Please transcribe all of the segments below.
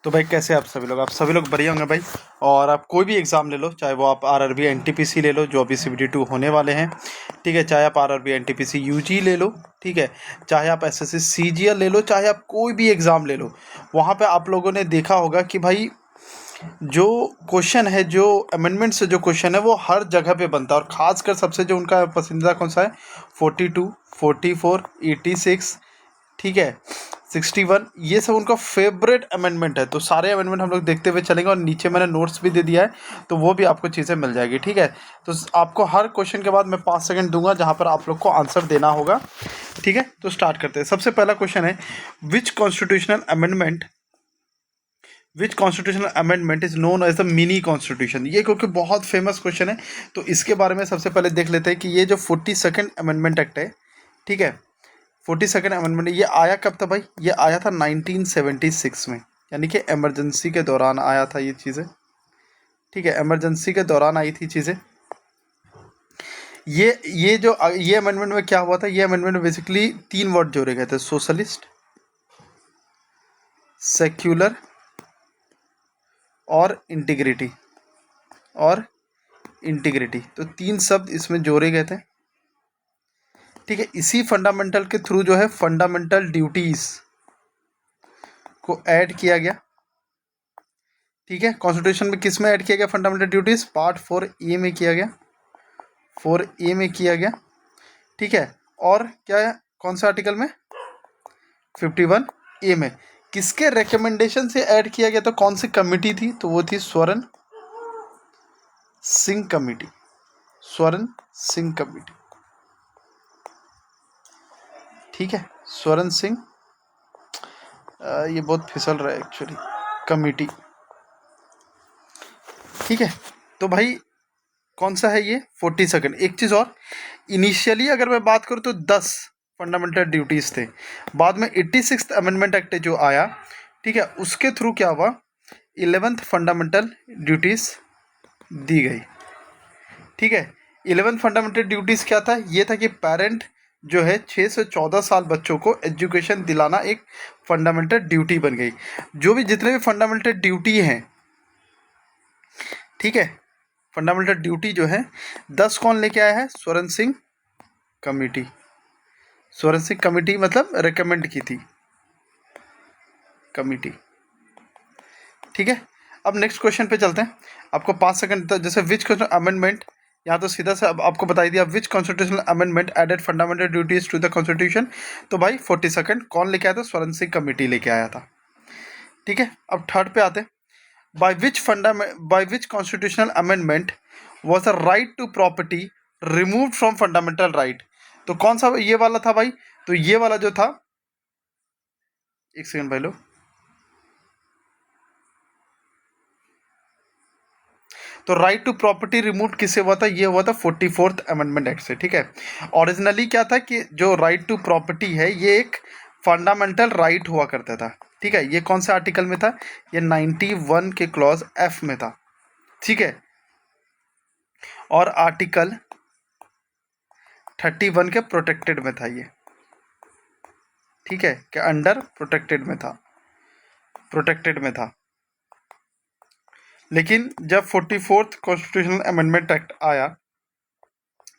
तो भाई कैसे आप सभी लोग बढ़िया होंगे भाई। और आप कोई भी एग्ज़ाम ले लो, चाहे वो आप आरआरबी एनटीपीसी ले लो जो अभी सीबीटी 2 होने वाले हैं, ठीक है, चाहे आप आरआरबी एनटीपीसी यूजी ले लो, ठीक है, चाहे आप एसएससी सीजीएल ले लो, चाहे आप कोई भी एग्ज़ाम ले लो, वहाँ पे आप लोगों ने देखा होगा कि भाई जो क्वेश्चन है, जो अमेंडमेंट से जो क्वेश्चन है वो हर जगह पे बनता है। और ख़ासकर सबसे जो उनका पसंदीदा कौन सा है, 42, 44, 86, ठीक है, 61, ये सब उनका फेवरेट अमेंडमेंट है। तो सारे अमेंडमेंट हम लोग देखते हुए चलेंगे, और नीचे मैंने नोट्स भी दे दिया है, तो वो भी आपको चीज़ें मिल जाएगी, ठीक है। तो आपको हर क्वेश्चन के बाद मैं 5 सेकंड दूंगा जहाँ पर आप लोग को आंसर देना होगा, ठीक है। तो स्टार्ट करते हैं। सबसे पहला क्वेश्चन है, which constitutional amendment is known as the mini constitution. ये क्योंकि बहुत फेमस क्वेश्चन है, तो इसके बारे में सबसे पहले देख लेते हैं कि ये जो 42nd अमेंडमेंट एक्ट है, ठीक है, 42nd अमेंडमेंट ये आया कब था भाई? ये आया था 1976 में, यानी कि इमरजेंसी के दौरान आया था ये चीज़ें, ठीक है, इमरजेंसी के दौरान आई थी चीज़ें। ये अमेंडमेंट में क्या हुआ था? ये अमेंडमेंट में बेसिकली 3 वर्ड जोड़े गए थे, सोशलिस्ट, सेक्युलर और इंटीग्रिटी, तो 3 शब्द इसमें जोड़े गए थे, ठीक है। इसी फंडामेंटल के थ्रू जो है फंडामेंटल ड्यूटीज को ऐड किया गया, ठीक है। कॉन्स्टिट्यूशन में किस में ऐड किया गया? फंडामेंटल ड्यूटीज पार्ट 4A में किया गया, 4A में किया गया, ठीक है। और क्या है, कौन सा आर्टिकल में? 51A में। किसके रिकमेंडेशन से ऐड किया गया? तो कौन सी कमिटी थी? तो वो थी स्वर्ण सिंह कमेटी, ठीक है, स्वर्ण सिंह, ये बहुत फिसल रहा है एक्चुअली, कमेटी, ठीक है। तो भाई कौन सा है ये? 42nd। एक चीज़ और, इनिशियली अगर मैं बात करूँ तो 10 फंडामेंटल ड्यूटीज़ थे, बाद में 86th अमेंडमेंट एक्ट जो आया, ठीक है, उसके थ्रू क्या हुआ, 11th फंडामेंटल ड्यूटीज़ दी गई, ठीक है। 11th फंडामेंटल ड्यूटीज़ क्या था? ये था कि पेरेंट जो है 6 से 14 साल बच्चों को एजुकेशन दिलाना एक फंडामेंटल ड्यूटी बन गई। जो भी जितने भी फंडामेंटल ड्यूटी हैं, ठीक है, फंडामेंटल ड्यूटी जो है 10 कौन लेके आया है? स्वर्ण सिंह कमेटी मतलब रिकमेंड की थी कमेटी, ठीक है। अब नेक्स्ट क्वेश्चन पे चलते हैं। आपको 5 सेकंड तक, जैसे विच अमेंडमेंट, यहाँ तो सीधा से अब आपको बता दिया, which constitutional amendment added fundamental duties to the constitution. तो भाई 42nd कौन लेके आया था? स्वर्ण सिंह कमेटी लेके आया था, ठीक है। अब थर्ड पे आते हैं, by which constitutional amendment was the right to property removed from fundamental right। तो कौन सा ये वाला था भाई? तो ये वाला जो था, एक सेकंड भाई लो, तो राइट टू प्रॉपर्टी रिमूव किससे हुआ था? ये हुआ था 44th अमेंडमेंट एक्ट से, ठीक है। ओरिजिनली क्या था कि जो राइट टू प्रॉपर्टी है ये एक फंडामेंटल राइट हुआ करता था, ठीक है। ये कौन सा आर्टिकल में था? ये 91 के क्लॉज F में था, ठीक है। और आर्टिकल 31 के प्रोटेक्टेड में था ये, ठीक है, कि अंडर प्रोटेक्टेड में था। लेकिन जब 44th कॉन्स्टिट्यूशनल अमेंडमेंट एक्ट आया,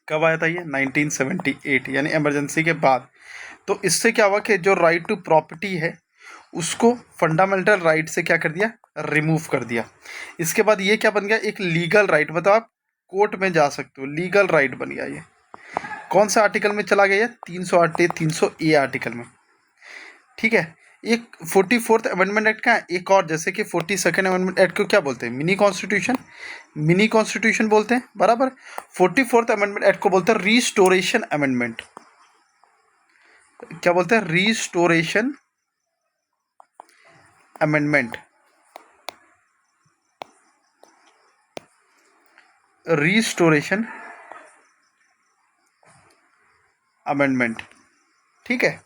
कब आया था ये? 1978, यानी इमरजेंसी के बाद। तो इससे क्या हुआ कि जो राइट टू प्रॉपर्टी है उसको फंडामेंटल राइट से क्या कर दिया? रिमूव कर दिया। इसके बाद ये क्या बन गया? एक लीगल राइट, मतलब आप कोर्ट में जा सकते हो, लीगल राइट बन गया ये। कौन सा आर्टिकल में चला गया? 308A आर्टिकल में, ठीक है। एक 44th अमेंडमेंट एक्ट का एक और, जैसे कि 42nd अमेंडमेंट एक्ट को क्या बोलते हैं? मिनी कॉन्स्टिट्यूशन बोलते हैं, बराबर। 44th अमेंडमेंट एक्ट को बोलते हैं रीस्टोरेशन अमेंडमेंट। क्या बोलते हैं? रीस्टोरेशन अमेंडमेंट, ठीक है।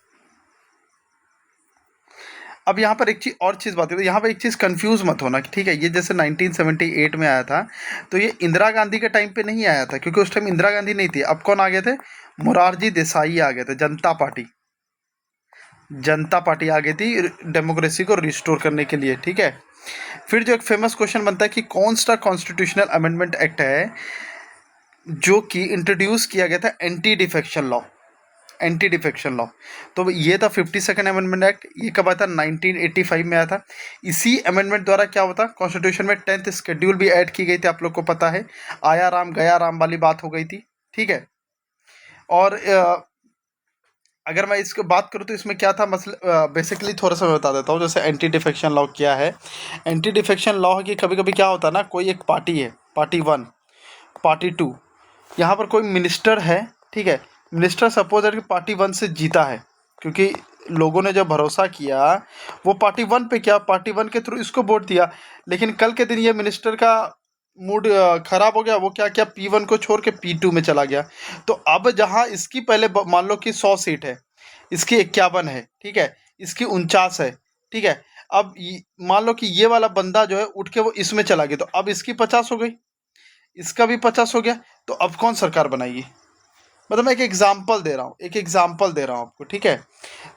अब यहाँ पर एक और चीज़ बात करें, यहाँ पर एक चीज़ कंफ्यूज मत होना, ठीक है। ये जैसे 1978 में आया था, तो ये इंदिरा गांधी के टाइम पे नहीं आया था, क्योंकि उस टाइम इंदिरा गांधी नहीं थी। अब कौन आ गए थे? मोरारजी देसाई आ गए थे, जनता पार्टी आ गई थी डेमोक्रेसी को रिस्टोर करने के लिए, ठीक है। फिर जो एक फेमस क्वेश्चन बनता है कि कौन सा कॉन्स्टिट्यूशनल अमेंडमेंट एक्ट है जो कि इंट्रोड्यूस किया गया था anti defection law, anti defection law. तो ये था 52nd अमेंडमेंट एक्ट। ये कब आया था? 1985 में आया था। इसी अमेंडमेंट द्वारा क्या होता, कॉन्स्टिट्यूशन में 10th शेड्यूल भी ऐड की गई थी, आप लोग को पता है, आया राम गया राम वाली बात हो गई थी, ठीक है। और अगर मैं इसको बात करूँ तो इसमें क्या था मसला, बेसिकली थोड़ा सा मैं बता देता हूँ। जैसे एंटी डिफेक्शन लॉ क्या है। एंटी डिफेक्शन लॉ की कभी कभी क्या होता है ना, कोई एक पार्टी है, पार्टी 1, पार्टी 2, यहाँ पर कोई मिनिस्टर है, ठीक है। मिनिस्टर सपोज है कि पार्टी 1 से जीता है, क्योंकि लोगों ने जो भरोसा किया वो पार्टी 1 पे किया, पार्टी 1 के थ्रू इसको वोट दिया। लेकिन कल के दिन ये मिनिस्टर का मूड खराब हो गया, वो क्या किया, P1 को छोड़ के P2 में चला गया। तो अब जहाँ इसकी पहले मान लो कि 100 सीट है, इसकी 51 है, ठीक है, इसकी 49 है, ठीक है। अब मान लो कि ये वाला बंदा जो है उठ के वो इसमें चला गया, तो अब इसकी 50 हो गई, इसका भी 50 हो गया, तो अब कौन सरकार बनाएगी? मतलब मैं एक एग्जाम्पल दे रहा हूँ, एक एग्जाम्पल दे रहा हूँ आपको, ठीक है।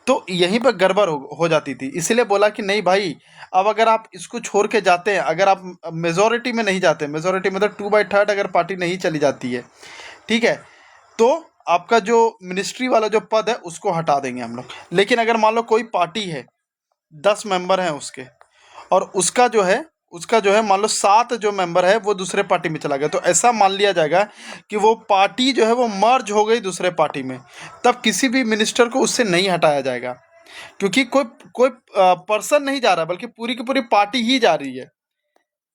तो यहीं पर गड़बड़ हो जाती थी, इसीलिए बोला कि नहीं भाई, अब अगर आप इसको छोड़ के जाते हैं, अगर आप मेजोरिटी में नहीं जाते, मेजोरिटी मतलब 2/3 अगर पार्टी नहीं चली जाती है, ठीक है, तो आपका जो मिनिस्ट्री वाला जो पद है उसको हटा देंगे हम लोग। लेकिन अगर मान लो कोई पार्टी है, 10 मेंबर हैं उसके, और उसका जो है मान लो 7 जो मेंबर है वो दूसरे पार्टी में चला गया, तो ऐसा मान लिया जाएगा कि वो पार्टी जो है वो मर्ज हो गई दूसरे पार्टी में, तब किसी भी मिनिस्टर को उससे नहीं हटाया जाएगा, क्योंकि कोई कोई पर्सन नहीं जा रहा, बल्कि पूरी की पूरी पार्टी ही जा रही है,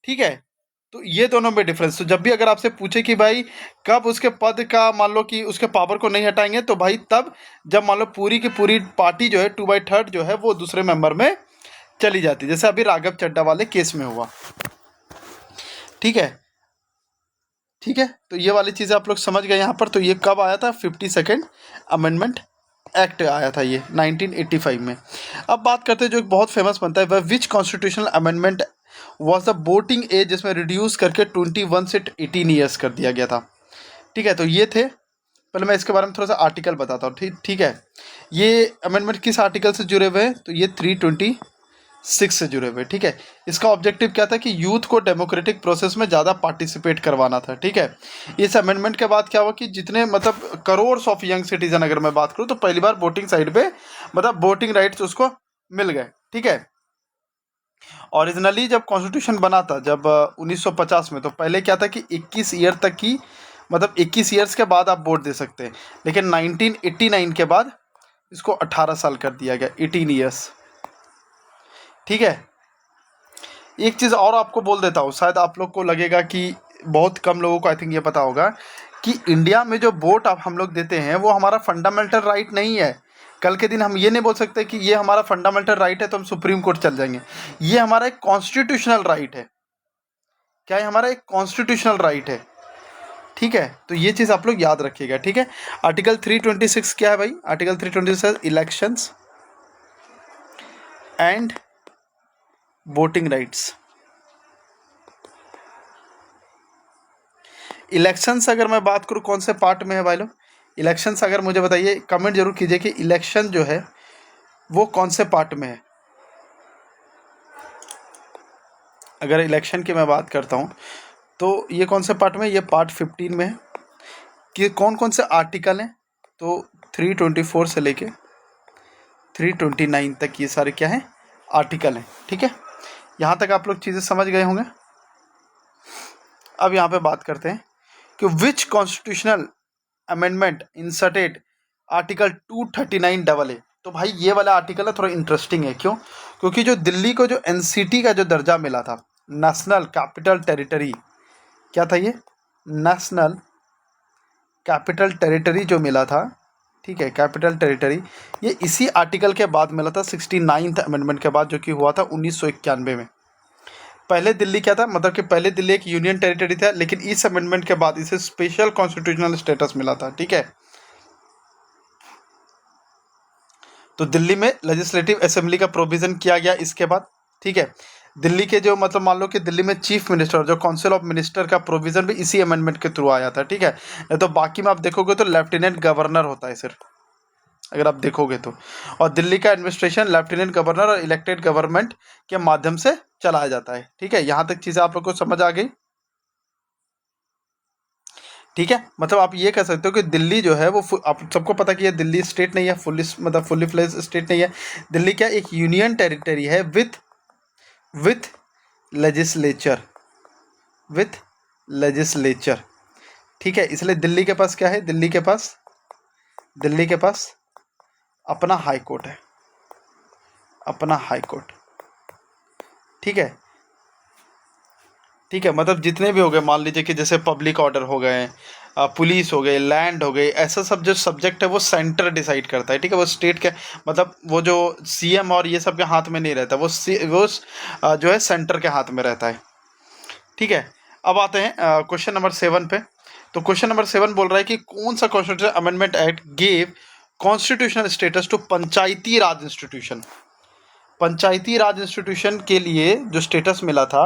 ठीक है। तो ये दोनों में डिफरेंस। तो जब भी अगर आपसे पूछे कि भाई कब उसके पद का मान लो कि उसके पावर को नहीं हटाएंगे, तो भाई तब जब मान लो पूरी की पूरी पार्टी जो है 2/3 जो है वो दूसरे मेंबर में चली जाती, जैसे अभी राघव चड्ढा वाले केस में हुआ, ठीक है, ठीक है। तो ये वाली चीज़ें आप लोग समझ गए यहाँ पर। तो ये कब आया था? 52nd अमेंडमेंट एक्ट आया था ये 1985 में। अब बात करते हैं जो एक बहुत फेमस बनता है, वह which constitutional amendment was the voting age, जिसमें रिड्यूस करके 21 से 18 ईयर्स कर दिया गया था, ठीक है। तो ये थे, पहले मैं इसके बारे में थोड़ा सा आर्टिकल बताता हूँ, ठीक ठीक है। ये अमेंडमेंट किस आर्टिकल से जुड़े हुए हैं? तो ये 326 से जुड़े हुए, ठीक है। इसका ऑब्जेक्टिव क्या था कि यूथ को डेमोक्रेटिक प्रोसेस में ज़्यादा पार्टिसिपेट करवाना था, ठीक है। इस अमेंडमेंट के बाद क्या हुआ कि जितने मतलब करोड़ ऑफ यंग सिटीजन, अगर मैं बात करूँ, तो पहली बार वोटिंग साइड पे मतलब वोटिंग राइट्स उसको मिल गए, ठीक है। ओरिजिनली जब कॉन्स्टिट्यूशन बना था, जब 1950 में, तो पहले क्या था कि 21 ईयर तक की, मतलब 21 ईयर्स के बाद आप वोट दे सकते हैं। लेकिन 1989 के बाद इसको 18 साल कर दिया गया, 18 ईयर्स, ठीक है। एक चीज़ और आपको बोल देता हूँ, शायद आप लोग को लगेगा कि बहुत कम लोगों को आई थिंक ये पता होगा कि इंडिया में जो वोट आप हम लोग देते हैं वो हमारा फंडामेंटल राइट नहीं है। कल के दिन हम ये नहीं बोल सकते कि ये हमारा फंडामेंटल राइट है तो हम सुप्रीम कोर्ट चल जाएंगे। ये हमारा एक कॉन्स्टिट्यूशनल राइट है। क्या है? हमारा एक कॉन्स्टिट्यूशनल राइट है, ठीक है। तो ये चीज़ आप लोग याद रखिएगा, ठीक है। आर्टिकल 326 क्या है भाई? Article 326 elections and voting rights. Elections अगर मैं बात करूँ कौन से पार्ट में है भाई लोग? इलेक्शंस अगर मुझे बताइए, कमेंट जरूर कीजिए कि इलेक्शन जो है वो कौन से पार्ट में है। अगर इलेक्शन की मैं बात करता हूँ तो ये कौन से पार्ट में? ये पार्ट 15 में है। कि कौन कौन से आर्टिकल हैं? तो 324 से लेके 329 तक ये सारे क्या हैं? आर्टिकल हैं, ठीक है। यहाँ तक आप लोग चीज़ें समझ गए होंगे। अब यहाँ पे बात करते हैं कि which constitutional amendment inserted article 239AA। तो भाई ये वाला आर्टिकल है थोड़ा इंटरेस्टिंग है। क्यों? क्योंकि जो दिल्ली को जो एनसीटी का जो दर्जा मिला था, नेशनल कैपिटल टेरिटरी, क्या था ये? नेशनल कैपिटल टेरिटरी जो मिला था, ठीक है, कैपिटल टेरिटरी, ये इसी आर्टिकल के बाद मिला था, 69th अमेंडमेंट के बाद, जो कि हुआ था 1991 में। पहले दिल्ली क्या था? मतलब कि पहले दिल्ली एक यूनियन टेरिटरी था, लेकिन इस अमेंडमेंट के बाद इसे स्पेशल कॉन्स्टिट्यूशनल स्टेटस मिला था, ठीक है। तो दिल्ली में लेजिस्लेटिव असेंबली का प्रोविज़न किया गया इसके बाद, ठीक है। दिल्ली के जो मतलब मान लो कि दिल्ली में चीफ मिनिस्टर, जो काउंसिल ऑफ मिनिस्टर का प्रोविज़न भी इसी अमेंडमेंट के थ्रू आया था, ठीक है। नहीं तो बाकी में आप देखोगे तो लेफ्टिनेंट गवर्नर होता है सिर्फ, अगर आप देखोगे तो। और दिल्ली का एडमिनिस्ट्रेशन लेफ्टिनेंट गवर्नर और इलेक्टेड गवर्नमेंट के माध्यम से चलाया जाता है। ठीक है, यहाँ तक चीज़ें आप लोग को समझ आ गई। ठीक है, मतलब आप ये कह सकते हो कि दिल्ली जो है वो आप सबको पता कि ये दिल्ली स्टेट नहीं है, फुल्ली फ्लेज स्टेट नहीं है। दिल्ली क्या एक यूनियन टेरिटरी है विथ लेजिस्लेचर, विथ लेजिस्लेचर। ठीक है, इसलिए दिल्ली के पास क्या है, दिल्ली के पास अपना हाई कोर्ट है, अपना हाई कोर्ट। ठीक है, ठीक है, मतलब जितने भी हो गए, मान लीजिए कि जैसे पब्लिक ऑर्डर हो गए, पुलिस हो गए, लैंड हो गई, ऐसा सब जो सब्जेक्ट है वो सेंटर डिसाइड करता है। ठीक है, वो स्टेट के, मतलब वो जो सीएम और ये सब के हाथ में नहीं रहता, वो जो है सेंटर के हाथ में रहता है। ठीक है, अब आते हैं क्वेश्चन नंबर 7 पे। तो क्वेश्चन नंबर 7 बोल रहा है कि कौन सा constitution amendment act gave constitutional status to Panchayati Raj institution. Panchayati Raj institution के लिए जो स्टेटस मिला था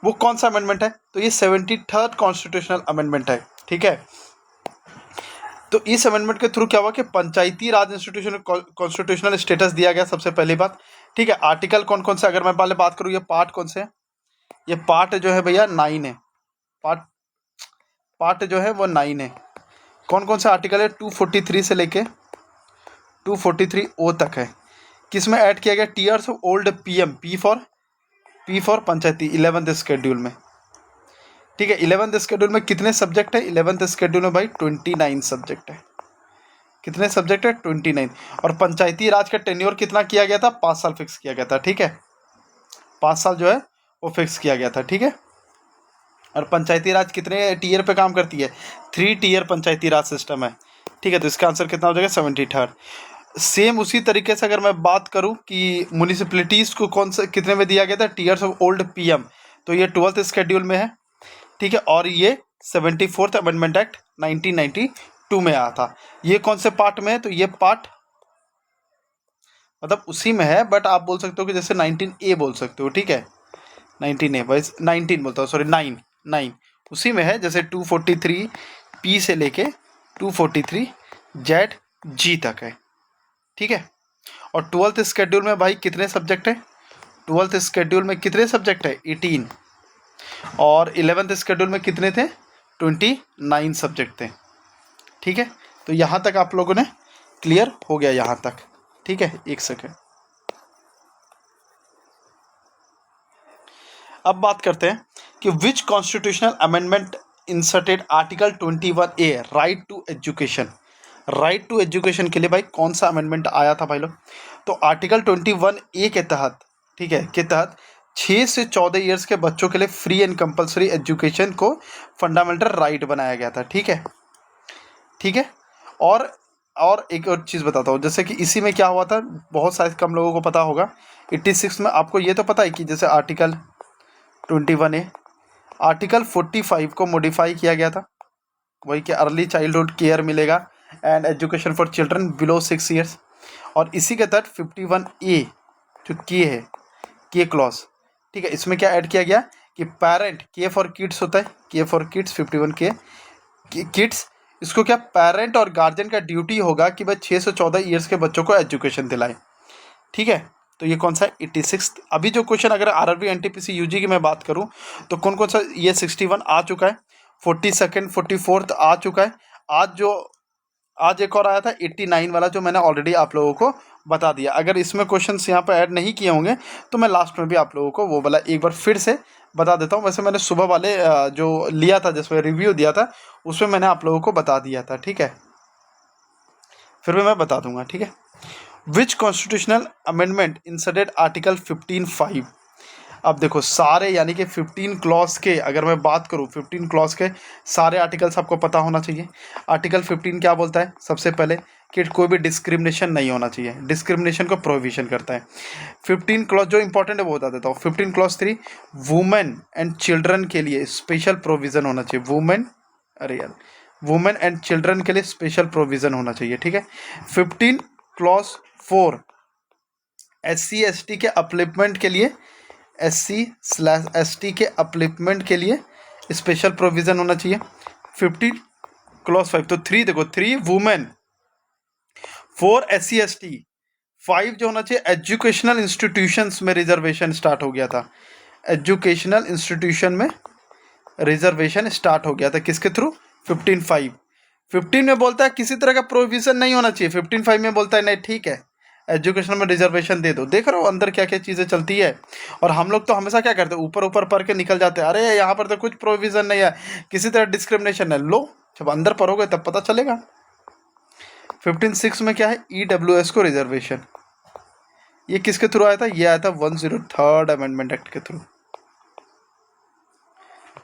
वो कौन सा अमेंडमेंट है, तो ये 73rd कॉन्स्टिट्यूशनल अमेंडमेंट है। ठीक है, तो इस अमेंडमेंट के थ्रू क्या हुआ कि पंचायती राज इंस्टीट्यूशन कॉन्स्टिट्यूशनल स्टेटस दिया गया, सबसे पहली बात। ठीक है, आर्टिकल कौन कौन से, अगर मैं पहले बात करूँ, ये पार्ट कौन से है, ये पार्ट जो है भैया 9 है, पार्ट पार्ट जो है वो 9 है। कौन कौन सा आर्टिकल है, 243 से लेके 243 ओ तक है। किस में ऐड किया गया, tears of old PM, P for Panchayati 11th schedule में। ठीक है, 11th शेड्यूल में कितने सब्जेक्ट है, 11th शेड्यूल में भाई 29 सब्जेक्ट है। कितने सब्जेक्ट है, 29। और पंचायती राज का टेन्योर कितना किया गया था, 5 साल फिक्स किया गया था। ठीक है, 5 साल जो है वो फिक्स किया गया था। ठीक है, और पंचायती राज कितने टीयर पे काम करती है, 3 टीयर पंचायती राज सिस्टम है। ठीक है, तो इसका आंसर कितना हो जाएगा, 73rd। सेम उसी तरीके से अगर मैं बात करूं कि म्यूनिसिपलिटीज़ को कौन सा कितने में दिया गया था, टीयर्स ऑफ ओल्ड पीएम, तो ये 12th शेड्यूल में है। ठीक है, और ये 74th अमेंडमेंट एक्ट 1992 में आया था। ये कौन से पार्ट में है, तो ये पार्ट मतलब उसी में है, बट आप बोल सकते हो कि जैसे 19A बोल सकते हो। ठीक है, 19A वाइज 19 बोलता हूँ, सॉरी 9 उसी में है, जैसे 243 P से लेके 243 ZG तक है। ठीक है, और 12th शेड्यूल में भाई कितने सब्जेक्ट है, 12th शेड्यूल में कितने सब्जेक्ट है, 18। और 11th शेड्यूल में कितने थे, 29 सब्जेक्ट थे। ठीक है, तो यहाँ तक आप लोगों ने क्लियर हो गया यहाँ तक। ठीक है, एक सेकेंड, अब बात करते हैं कि which constitutional amendment inserted article 21A right to education. Right to education के लिए भाई कौन सा अमेंडमेंट आया था भाई लोग, तो आर्टिकल 21A के तहत, ठीक है, के तहत 6 से 14 ईयर्स के बच्चों के लिए फ्री एंड कंपलसरी एजुकेशन को फंडामेंटल राइट बनाया गया था। ठीक है, ठीक है, और एक और चीज़ बताता हूँ, जैसे कि इसी में क्या हुआ था, बहुत शायद कम लोगों को पता होगा, 86 में आपको ये तो पता है कि जैसे आर्टिकल 21A, आर्टिकल 45 को मॉडिफाई किया गया था, वही कि अर्ली चाइल्डहुड केयर मिलेगा and education for children below 6 years. और इसी के तहत 51A जो के क्लॉज, ठीक है, इसमें क्या ऐड किया गया कि पेरेंट, के फॉर किड्स होता है, के फॉर किड्स 51K किड्स, इसको क्या पेरेंट और गार्जियन का ड्यूटी होगा कि भाई 6 से 14 ईयर्स के बच्चों को एजुकेशन दिलाए। ठीक है, तो ये कौन सा 86। अभी जो क्वेश्चन अगर आरआरबी एनटीपीसी यूजी की मैं बात करूं तो कौन कौन सा, ये 61 आ चुका है, 42nd 44th आ चुका है, आज एक और आया था 89 वाला, जो मैंने ऑलरेडी आप लोगों को बता दिया। अगर इसमें क्वेश्चंस यहाँ पर ऐड नहीं किए होंगे तो मैं लास्ट में भी आप लोगों को वो वाला एक बार फिर से बता देता हूँ। वैसे मैंने सुबह वाले जो लिया था, जिसमें रिव्यू दिया था, उसमें मैंने आप लोगों को बता दिया था। ठीक है, फिर भी मैं बता दूंगा। ठीक है, which constitutional amendment inserted article 15(5)। अब देखो सारे, यानी कि 15 क्लॉज के अगर मैं बात करूँ, 15 क्लॉज के सारे आर्टिकल्स आपको पता होना चाहिए। आर्टिकल 15 क्या बोलता है, सबसे पहले कि कोई भी डिस्क्रिमिनेशन नहीं होना चाहिए, डिस्क्रिमिनेशन को प्रोहिबिशन करता है। 15 क्लॉज जो इंपॉर्टेंट है वो बता देता हूँ। 15 क्लॉज 3, वुमेन एंड चिल्ड्रन के लिए स्पेशल प्रोविज़न होना चाहिए। वुमेन एंड चिल्ड्रन के लिए स्पेशल प्रोविज़न होना चाहिए। ठीक है, 15 क्लॉज 4, SC/ST के अपलिपमेंट के लिए, SC/ST के अपलिपमेंट के लिए स्पेशल प्रोविज़न होना चाहिए। 15 क्लॉज 5, तो 3 देखो, 3 वुमेन, 4 SC/ST, 5 जो होना चाहिए एजुकेशनल इंस्टीट्यूशंस में रिजर्वेशन स्टार्ट हो गया था। एजुकेशनल इंस्टीट्यूशन में रिजर्वेशन स्टार्ट हो गया था किसके थ्रू? 15(5). 15 में बोलता है किसी तरह का प्रोविजन नहीं होना चाहिए, 15(5) में बोलता है नहीं ठीक है एजुकेशन में रिजर्वेशन दे दो। देख रहे हो अंदर क्या क्या चीज़ें चलती है। और हम लोग तो हमेशा क्या करते हैं, ऊपर ऊपर पढ़ के निकल जाते हैं, अरे यहाँ पर तो कुछ प्रोविजन नहीं है, किसी तरह डिस्क्रिमिनेशन है। लो जब अंदर पढ़ोगे तब पता चलेगा। 15(6) में क्या है? EWS को रिजर्वेशन। ये किसके थ्रू आया था? ये आया था 103rd अमेंडमेंट एक्ट के थ्रू।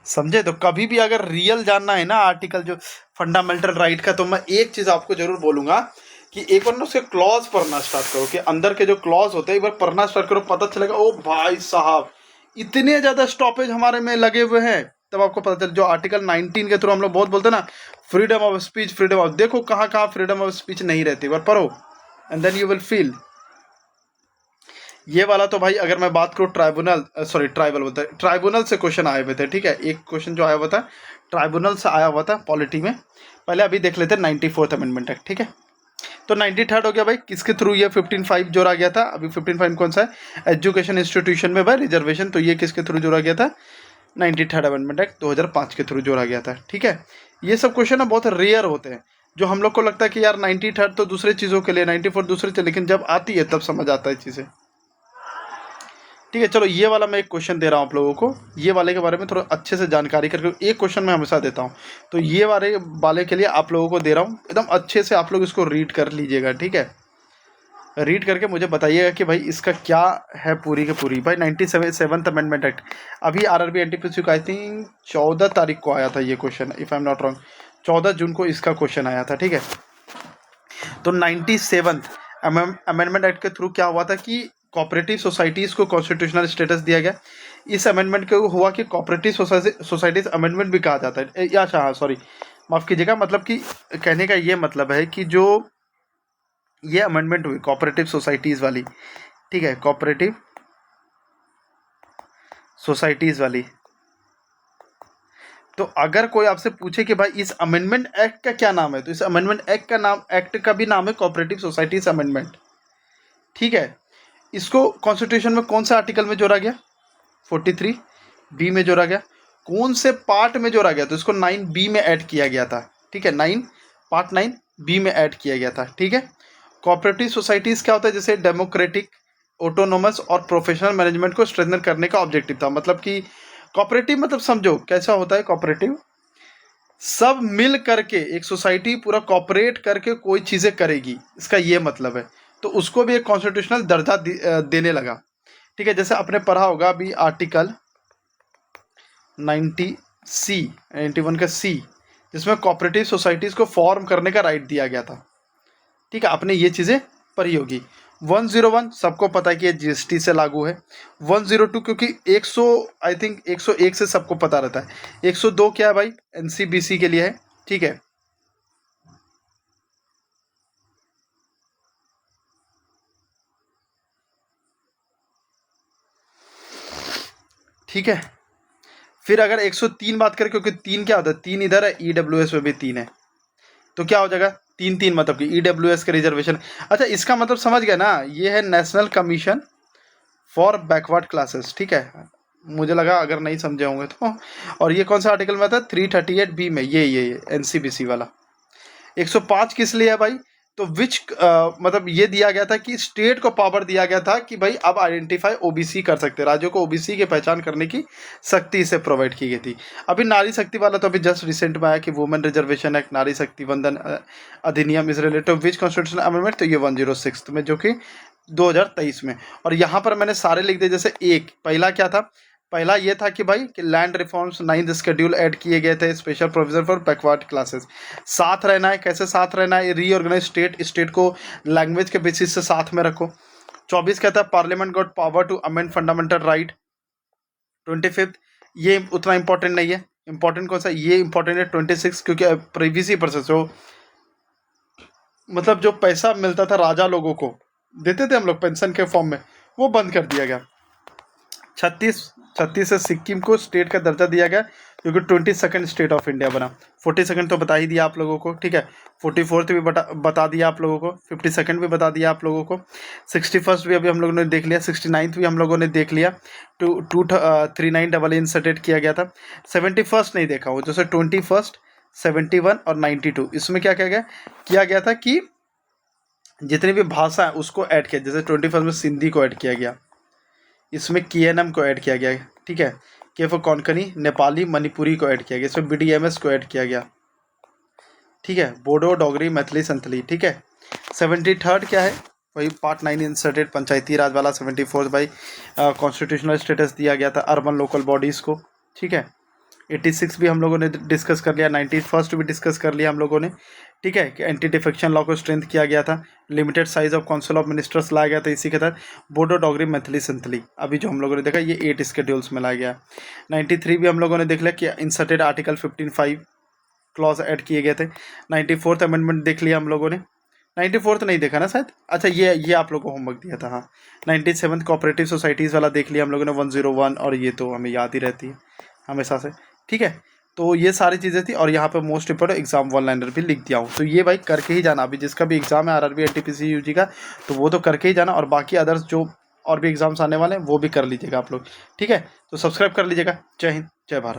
समझे? तो कभी भी अगर रियल जानना है ना आर्टिकल जो फंडामेंटल राइट का, तो मैं एक चीज आपको जरूर बोलूंगा कि एक बार ना उसके क्लॉज पढ़ना स्टार्ट करो, कि अंदर के जो क्लॉज होते हैं एक बार पढ़ना स्टार्ट करो, पता चलेगा ओ भाई साहब इतने ज्यादा स्टॉपेज हमारे में लगे हुए हैं। तब आपको पता चल, जो आर्टिकल 19 के थ्रू हम लोग बहुत बोलते हैं ना, freedom of speech, freedom of, देखो कहाँ कहाँ फ्रीडम ऑफ स्पीच नहीं रहती। एक बार पढ़ो and then you will feel. ये वाला तो भाई अगर मैं बात करूँ ट्राइबल बोलते हैं, ट्राइब्यूनल से क्वेश्चन आए हुए थे। ठीक है, एक क्वेश्चन जो आया हुआ था ट्राइब्यूनल से आया हुआ था पॉलिटी में। पहले अभी देख लेते हैं 94th अमेंडमेंट एक्ट। ठीक है, तो 93rd हो गया भाई, किसके थ्रू ये 15(5) जोड़ा गया था? अभी 15(5) कौन सा है? एजुकेशन इंस्टीट्यूशन में भाई रिजर्वेशन, तो ये किसके थ्रू जोड़ा गया था? 93rd अमेंडमेंट एक्ट 2005 के थ्रू जोड़ा गया था। ठीक है, ये सब क्वेश्चन ना बहुत रेयर होते हैं, जो हम लोग को लगता है कि यार 93rd तो दूसरे चीज़ों के लिए, 94 दूसरे चीज़, लेकिन जब आती है तब समझ आता है चीज़ें। ठीक है, चलो ये वाला मैं एक क्वेश्चन दे रहा हूँ आप लोगों को, ये वाले के बारे में थोड़ा अच्छे से जानकारी करके। एक क्वेश्चन मैं हमेशा देता हूँ, तो ये वाले के लिए आप लोगों को दे रहा हूँ, एकदम अच्छे से आप लोग इसको रीड कर लीजिएगा। ठीक है, रीड करके मुझे बताइएगा कि भाई इसका क्या है पूरी की पूरी। भाई 97th अमेंडमेंट एक्ट, अभी RRB NTPC का आई थिंक 14 तारीख को आया था ये question, if I am not wrong, 14 जून को इसका क्वेश्चन आया था। ठीक है, तो 97th अमेंडमेंट एक्ट के थ्रू क्या हुआ था कि कोऑपरेटिव सोसाइटीज़ को कॉन्स्टिट्यूशनल स्टेटस दिया गया। इस अमेंडमेंट के हुआ कि कोऑपरेटिव सोसाइटीज़ अमेंडमेंट भी कहा जाता है, या अच्छा हाँ सॉरी माफ़ कीजिएगा, मतलब कि कहने का ये मतलब है कि जो ये अमेंडमेंट हुई कोऑपरेटिव सोसाइटीज़ वाली, ठीक है, कोऑपरेटिव सोसाइटीज़ वाली, तो अगर कोई आपसे पूछे कि भाई इस अमेंडमेंट एक्ट का क्या नाम है, तो इस अमेंडमेंट एक्ट का भी नाम है कोऑपरेटिव सोसाइटीज़ अमेंडमेंट। ठीक है, इसको कॉन्स्टिट्यूशन में कौन सा आर्टिकल में जोड़ा गया? 43B में जोड़ा गया। कौन से पार्ट में जोड़ा गया? तो इसको 9B में ऐड किया गया था। ठीक है, पार्ट 9B में ऐड किया गया था। ठीक है, कोऑपरेटिव सोसाइटीज़ क्या होता है? जैसे डेमोक्रेटिक, ऑटोनोमस और प्रोफेशनल मैनेजमेंट को स्ट्रेंथन करने का ऑब्जेक्टिव था। मतलब कि कोऑपरेटिव मतलब समझो कैसा होता है कोऑपरेटिव, सब मिल करके एक सोसाइटी पूरा कोऑपरेट करके कोई चीज़ें करेगी, इसका ये मतलब है। तो उसको भी एक कॉन्स्टिट्यूशनल दर्जा देने लगा। ठीक है, जैसे आपने पढ़ा होगा अभी आर्टिकल 91 का C, जिसमें कोऑपरेटिव सोसाइटीज़ को फॉर्म करने का राइट दिया गया था। ठीक है, आपने ये चीज़ें पढ़ी होगी। 101 सबको पता है कि ये GST से लागू है। 102 क्योंकि 101 से सबको पता रहता है। 102 क्या है भाई? NCBC के लिए है। ठीक है, ठीक है, फिर अगर 103 बात करें, क्योंकि 3 क्या होता है? 3 इधर है, EWS में भी 3 है, तो क्या हो जाएगा? 3 मतलब कि EWS का रिजर्वेशन। अच्छा, इसका मतलब समझ गया ना, ये है national commission for backward classes. ठीक है, मुझे लगा अगर नहीं समझे होंगे तो। और ये कौन सा आर्टिकल में था? 338B में, ये NCBC वाला। 105 किस लिए है भाई? तो मतलब ये दिया गया था कि स्टेट को पावर दिया गया था कि भाई अब आइडेंटिफाई OBC कर सकते हैं, राज्यों को OBC की पहचान करने की शक्ति इसे प्रोवाइड की गई थी। अभी नारी शक्ति वाला तो अभी जस्ट रिसेंट में आया कि वुमेन रिजर्वेशन एक्ट, नारी शक्ति वंदन अधिनियम is related which constitutional amendment, तो ये 106 में, जो कि 2023 में। और यहाँ पर मैंने सारे लिख दिए। जैसे पहला क्या था? पहला ये था कि भाई कि land reforms 9th schedule add किए गए थे, special provision for backward classes. साथ रहना है, कैसे साथ रहना है? रीऑर्गेनाइज स्टेट को लैंग्वेज के बेसिस से साथ में रखो। 24 कहता है parliament got power to amend fundamental right. 25 ये उतना इंपॉर्टेंट नहीं है। इंपॉर्टेंट कौन सा? ये इंपॉर्टेंट है 26, क्योंकि प्रीवियस ही प्रोसेस हो, मतलब जो पैसा मिलता था राजा लोगों को, देते थे हम लोग पेंशन के फॉर्म में, वो बंद कर दिया गया। 36 36 से सिक्किम को स्टेट का दर्जा दिया गया क्योंकि 22nd स्टेट ऑफ इंडिया बना। 42nd तो बता ही दिया आप लोगों को, ठीक है। 44th भी बता दिया आप लोगों को, 52nd भी बता दिया आप लोगों को, 61st भी अभी हम लोगों ने देख लिया, 69th भी हम लोगों ने देख लिया, 39 इंसर्टेड किया गया था। 71st नहीं देखा हो, जैसे 21st, 71 और 92, इसमें क्या किया गया था कि जितनी भी भाषा है उसको ऐड किया। जैसे 21st में सिंधी को ऐड किया गया, इसमें KNM को ऐड किया गया, ठीक है। के फॉर कोंकणी, नेपाली, मणिपुरी को ऐड किया गया, इसमें BDMS को ऐड किया गया, ठीक है। बोडो, डोगरी, मैथिली, संथली, ठीक है। 73rd क्या है, वही पार्ट 9 इंसर्टेड पंचायती राज वाला। 74th भाई कॉन्स्टिट्यूशनल स्टेटस दिया गया था अर्बन लोकल बॉडीज़ को, ठीक है। 86 भी हम लोगों ने डिस्कस कर लिया, 91st भी डिस्कस कर लिया हम लोगों ने, ठीक है। कि एंटी डिफेक्शन लॉ को स्ट्रेंथ किया गया था, limited size of council of ministers लाया गया था इसी के तहत। बोडो, डोगरी, मैथिली, संथली अभी जो हम लोगों ने देखा ये 8 स्केड्यूल्स में लाया गया। 93 भी हम लोगों ने देख लिया कि इंसर्टेड आर्टिकल 15(5) क्लॉज ऐड किए गए थे। 94th अमेंडमेंट देख लिया हम लोगों ने। 94th नहीं देखा ना शायद, अच्छा ये आप लोगों को होमवर्क दिया था, हाँ। 97th कोऑपरेटिव सोसाइटीज़ वाला देख लिया हम लोगों ने, 101, और ये तो हमें याद ही रहती है हमेशा से, ठीक है। तो ये सारी चीज़ें थी, और यहाँ पे most important exam one liner भी लिख दिया हूँ। तो ये भाई करके ही जाना, अभी जिसका भी एग्जाम है RRB NTPC UG का, तो वो तो करके ही जाना, और बाकी अदर्स जो और भी एग्जाम्स आने वाले हैं वो भी कर लीजिएगा आप लोग, ठीक है। तो सब्सक्राइब कर लीजिएगा। जय हिंद, जय भारत।